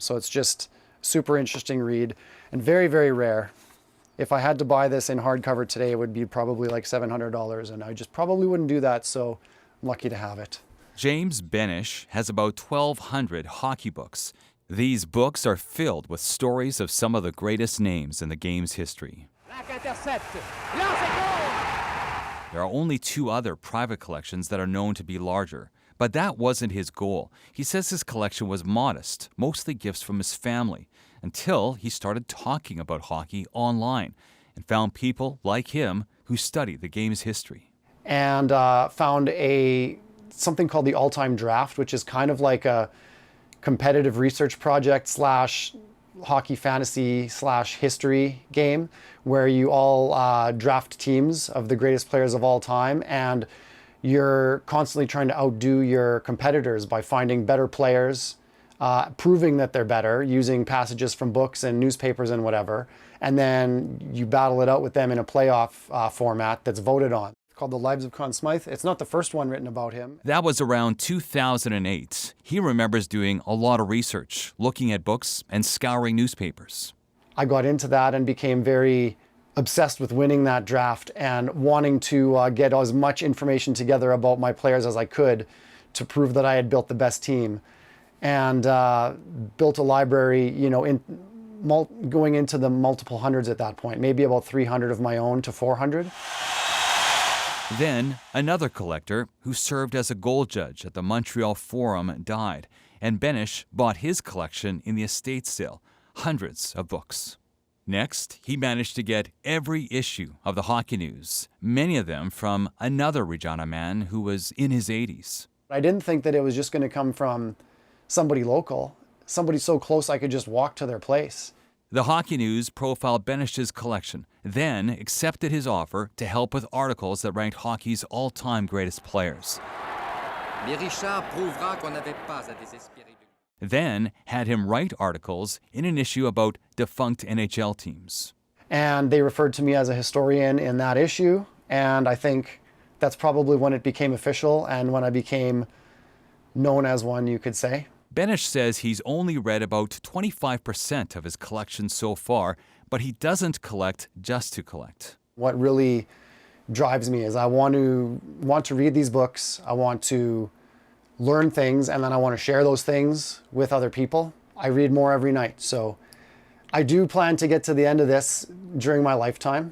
So it's just a super interesting read and very, very rare. If I had to buy this in hardcover today, it would be probably like $700, and I just probably wouldn't do that, so I'm lucky to have it. James Benesh has about 1,200 hockey books. These books are filled with stories of some of the greatest names in the game's history. There are only 2 other private collections that are known to be larger, but that wasn't his goal. He says his collection was modest, mostly gifts from his family, until he started talking about hockey online and found people like him who study the game's history. And found something called the All-Time Draft, which is kind of like a competitive research project slash hockey fantasy slash history game where you all draft teams of the greatest players of all time, and you're constantly trying to outdo your competitors by finding better players, proving that they're better using passages from books and newspapers and whatever, and then you battle it out with them in a playoff format that's voted on. It's called The Lives of Conn Smythe. It's not the first one written about him. That was around 2008. He remembers doing a lot of research, looking at books and scouring newspapers. I got into that and became very obsessed with winning that draft and wanting to get as much information together about my players as I could to prove that I had built the best team. And built a library, going into the multiple hundreds at that point, maybe about 300 of my own to 400. Then another collector who served as a gold judge at the Montreal Forum died, and Benesh bought his collection in the estate sale, hundreds of books. Next, he managed to get every issue of the Hockey News, many of them from another Regina man who was in his 80s. I didn't think that it was just going to come from somebody local, somebody so close I could just walk to their place. The Hockey News profiled Benesh's collection, then accepted his offer to help with articles that ranked hockey's all-time greatest players. Then had him write articles in an issue about defunct NHL teams. And they referred to me as a historian in that issue, and I think that's probably when it became official and when I became known as one, you could say. Benesh says he's only read about 25% of his collection so far, but he doesn't collect just to collect. What really drives me is I want to read these books, I want to learn things, and then I want to share those things with other people. I read more every night, so I do plan to get to the end of this during my lifetime.